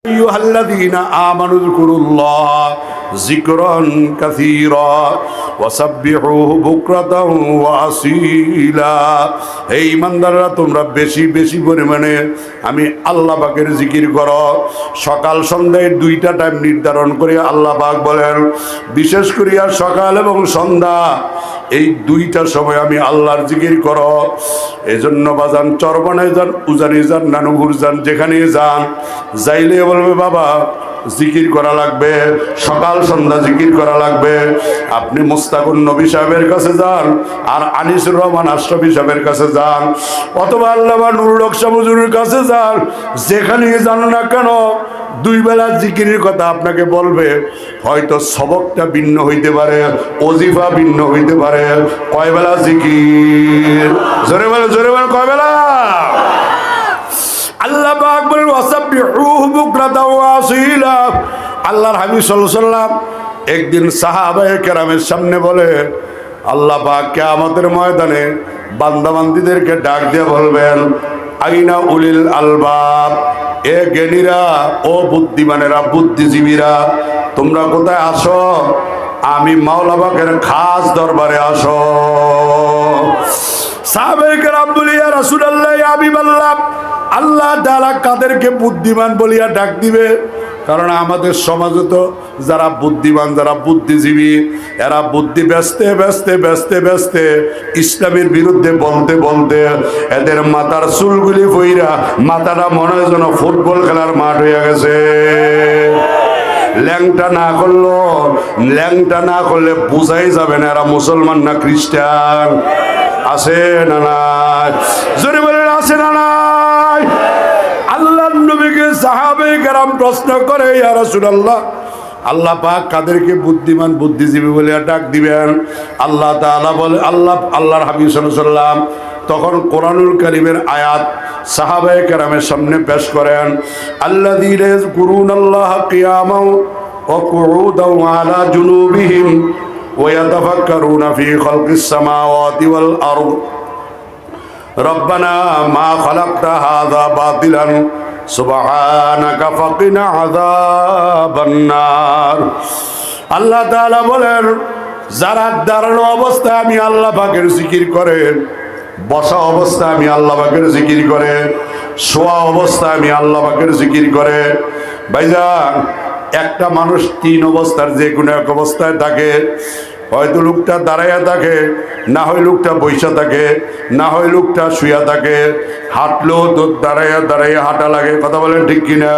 আইয়ুহাল্লাযীনা আমানু যকুরুল্লাহ যিকরান কাসীরা ওয়াসাব্বিহুহু বুকরাতাও ওয়া আসীলা। হে ঈমানদাররা, তোমরা বেশি বেশি পরিমাণে আমি আল্লাহ পাকের জিকির করো। সকাল সন্ধ্যায় দুইটা টাইম নির্ধারণ করে আল্লাহ পাক বলেন, বিশেষ করিয়া সকাল এবং সন্ধ্যা এই দুইটা সময় আমি আল্লাহর জিকির করো। এজন্য বাজান চরবনায় যান, উজানি যান, নানুপুর যান, যেখানে যান, যাইলে বলবে বাবা জিকির করা লাগবে, সকাল সন্ধ্যা জিকির করা লাগবে। আপনি মুস্তাকুন নবী সাহেবের কাছে যান, আর আনিসুর রহমান আশরাফি সাহেবের কাছে যান, অথবা আল্লামা নুরুল হক শাহ হুজুরের কাছে যান, যেখানে যান না কেন দুই বেলা জিকিরের কথা আপনাকে বলবে। হয়তো সবকটা ভিন্ন হইতে পারে, ওজিফা ভিন্ন হইতে পারে। কয় বেলা জিকির? জোরে বলে, জোরে বলে, কয় বেলা? আল্লাহ পাক বলেন ওয়াসাব্বিহুহু বুকরাতাও ওয়া আসীলা। আল্লাহর হাবিব সাল্লাল্লাহু আলাইহি ওয়াসাল্লাম একদিন সাহাবায়ে কেরামের সামনে বলে, আল্লাহ পাক কিয়ামতের ময়দানে বান্দাবান্দীদেরকে ডাক দিয়ে বলবেন, আইনা উলিল আলবাব, এ জ্ঞানীরা, ও বুদ্ধিমানেরা, বুদ্ধিজীবীরা, তোমরা কোথায় আসো? আমি মাওলা পাকের খাস দরবারে আসো। সাহাবায়ে কেরাম বলে, ইয়া রাসূলুল্লাহ, ইয়া হাবিবাল্লাহ, আল্লাহ তাআলা কাদেরকে বুদ্ধিমান বলিয়া ডাক দিবে? কারণ আমাদের সমাজে তো যারা বুদ্ধিমান, যারা বুদ্ধিজীবী, এরা বুদ্ধি ব্যস্তে ব্যস্তে ব্যস্তে ব্যস্তে ইসলামের বিরুদ্ধে বলতে বলতে এদের মাথার চুলগুলি ফইরা মাথাটা মনে হয় যেন ফুটবল খেলার মাঠ হয়ে গেছে। ল্যাংটা না করলে বোঝাই যাবে না এরা মুসলমান না খ্রিস্টান। আছে না নাই? জোরে বলেন, আছে না নাই? আল্লাহর নবীকে সাহাবায়ে কেরাম প্রশ্ন করে, ইয়া রাসূলুল্লাহ, আল্লাহ পাক কাদেরকে বুদ্ধিমান বুদ্ধিজীবী বলে ডাক দিবেন? আল্লাহ তাআলা বলে, আল্লাহর হাবিব সাল্লাল্লাহু আলাইহি ওয়াসাল্লাম তখন কোরআনুল কারীমের আয়াত সাহাবায়ে কেরামের সামনে পেশ করেন। আল্লাযীনা ইয়াযকুরুনাল্লাহা কিয়ামান ওয়া কুউদান ওয়া আলা জুনুবিহিম ওয়া ইয়াতাফাক্কারুনা ফী খালকিস সামাওয়াতি ওয়াল আরদ রব্বানা মা খালাকতা হাযা বাতিলান সুবহানাকা ফাকিনা আযাবান নার। আল্লাহ তাআলা বলেন, যারা দাঁড়ানো অবস্থায় আমি আল্লাহ পাকের জিকির করে, বসা অবস্থায় আমি আল্লাহ পাকের জিকির করে, শোয়া অবস্থায় আমি আল্লাহ পাকের জিকির করে। ভাইজান, একটা মানুষ তিন অবস্থার যে কোনো এক অবস্থায় থাকে। হয়তো লোকটা দাঁড়াইয়া থাকে, না হয় লোকটা বইসা থাকে, না হয় লোকটা শুয়া থাকে। হাঁটলেও তো দাঁড়াইয়া দাঁড়াইয়া হাঁটা লাগে। কথা বলেন ঠিক কিনা?